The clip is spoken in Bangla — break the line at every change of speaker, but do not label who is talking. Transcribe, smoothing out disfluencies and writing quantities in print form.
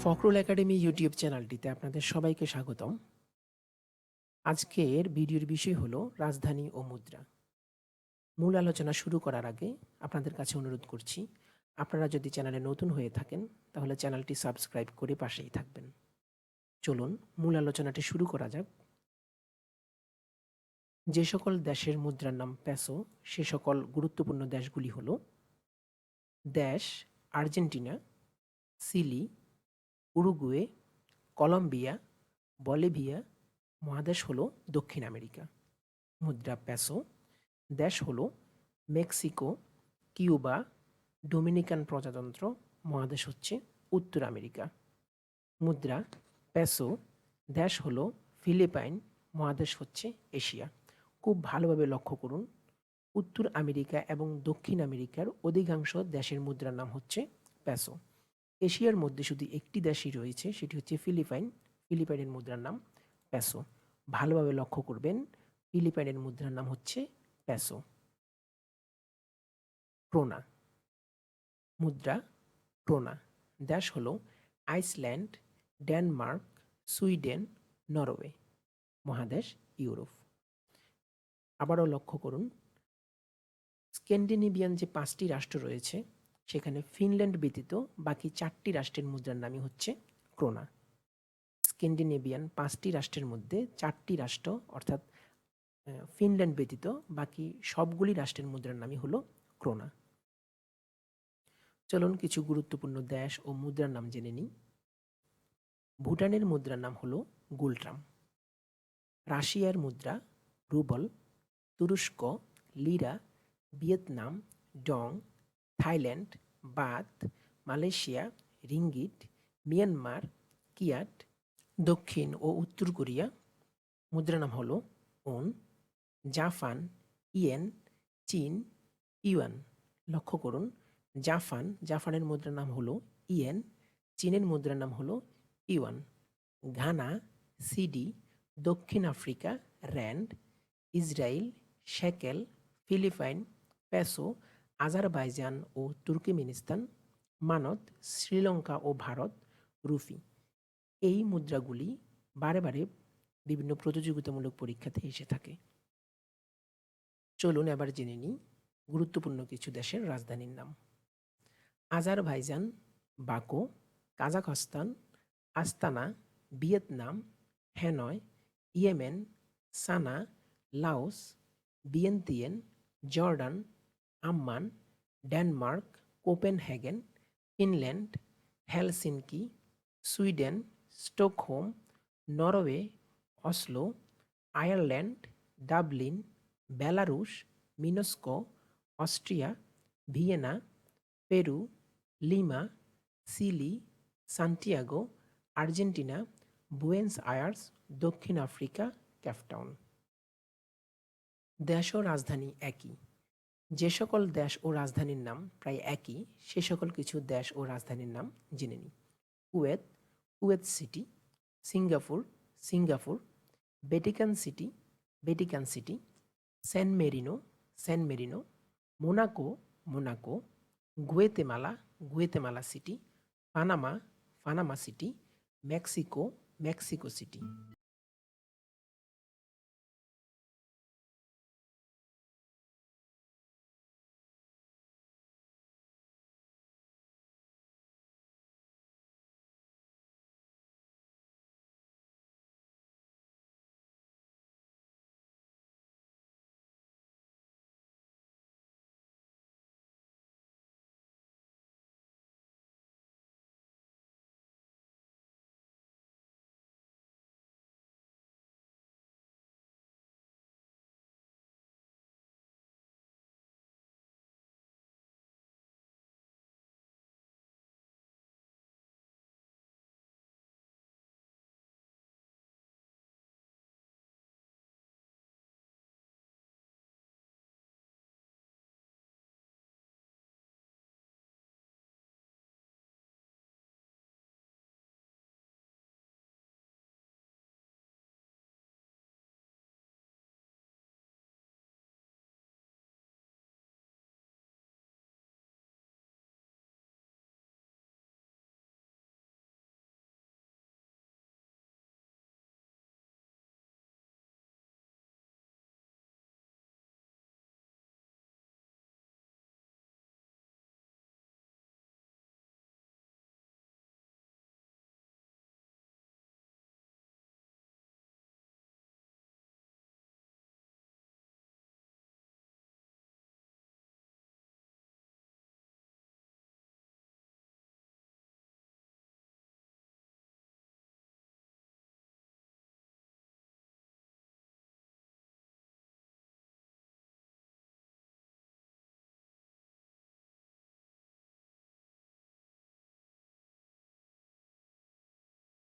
ফখরুল একাডেমি ইউটিউব চ্যানেলটিতে আপনাদের সবাইকে স্বাগতম। আজকের ভিডিওর বিষয় হলো রাজধানী ও মুদ্রা। মূল আলোচনা শুরু করার আগে আপনাদের কাছে অনুরোধ করছি, আপনারা যদি চ্যানেলে নতুন হয়ে থাকেন তাহলে চ্যানেলটি সাবস্ক্রাইব করে পাশেই থাকবেন। চলুন মূল আলোচনাটি শুরু করা যাক। যে সকল দেশের মুদ্রার নাম পেসো সে সকল গুরুত্বপূর্ণ দেশগুলি হলো দেশ Argentina, Chile, Uruguay, Colombia, Bolivia. মহাদেশ হলো দক্ষিণ আমেরিকা। মুদ্রা পেসো। দেশ হলো মেক্সিকো, কিউবা, ডোমিনিকান প্রজাতন্ত্র। মহাদেশ হচ্ছে উত্তর আমেরিকা। মুদ্রা পেসো। দেশ হলো ফিলিপাইন। মহাদেশ হচ্ছে এশিয়া। খুব ভালোভাবে লক্ষ্য করুন, উত্তর আমেরিকা এবং দক্ষিণ আমেরিকার অধিকাংশ দেশের মুদ্রার নাম হচ্ছে পেসো। এশিয়ার মধ্যে শুধু একটি দেশই রয়েছে, সেটি হচ্ছে ফিলিপাইন। ফিলিপাইনের মুদ্রার নাম পেসো। ভালোভাবে লক্ষ্য করবেন, ফিলিপাইনের মুদ্রার নাম হচ্ছে পেসো। ক্রোনা। মুদ্রা ক্রোনা। দেশ হলো আইসল্যান্ড, ডেনমার্ক, সুইডেন, নরওয়ে। মহাদেশ ইউরোপ। আবারও লক্ষ্য করুন, স্ক্যান্ডিনেভিয়ান যে 5টি রাষ্ট্র রয়েছে সেখানে ফিনল্যান্ড ব্যতীত বাকি 4টি রাষ্ট্রের মুদ্রার নামই হচ্ছে ক্রোনা। স্ক্যান্ডিনেভিয়ান 5টি রাষ্ট্রের মধ্যে 4টি রাষ্ট্র অর্থাৎ ফিনল্যান্ড ব্যতীত বাকি সবগুলি রাষ্ট্রের মুদ্রার নামই হলো ক্রোনা। চলুন কিছু গুরুত্বপূর্ণ দেশ ও মুদ্রার নাম জেনে নিই। ভুটানের মুদ্রার নাম হলো গুলট্রাম। রাশিয়ার মুদ্রা রুবল। তুরস্ক Lira. Vietnam Dong. Thailand Baat. Malaysia ringgit. Myanmar kyat. দক্ষিণ ও উত্তর কোরিয়া মুদ্রা নাম হলো ওন। Japan yen. চীন ইউয়ান। লক্ষ্য করুন, জাপানের মুদ্রার নাম হলো ইয়েন, চীনের মুদ্রার নাম হলো ইউয়ান। Ghana cedi. দক্ষিণ Africa rand. Israel shekel. Philippine peso. Azerbaijan ও তুর্কমেনিস্তান মানত। শ্রীলঙ্কা ও ভারত রুফি। এই মুদ্রাগুলি বারে বারে বিভিন্ন প্রতিযোগিতামূলক পরীক্ষাতে এসে থাকে। চলুন এবার জেনে নিই গুরুত্বপূর্ণ কিছু দেশের রাজধানীর নাম। Azerbaijan Baku. Kazakhstan Astana. Vietnam Hanoi. Yemen Sanaa. Laos Vientiane. Jordan Amman. Denmark Copenhagen. Finland Helsinki. Sweden Stockholm. Norway Oslo. Ireland Dublin. Belarus Minsk. Austria Vienna. Peru Lima. Chile Santiago. Argentina Buenos Aires. দক্ষিণ আফ্রিকা কেপটাউন। দেশ ও রাজধানী একই। যে সকল দেশ ও রাজধানীর নাম প্রায় একই সে সকল কিছু দেশ ও রাজধানীর নাম জেনে নিই। Kuwait city. Singapore. Vatican city. Sen merino. Monaco. Guatemala city. Panama city. Mexico city.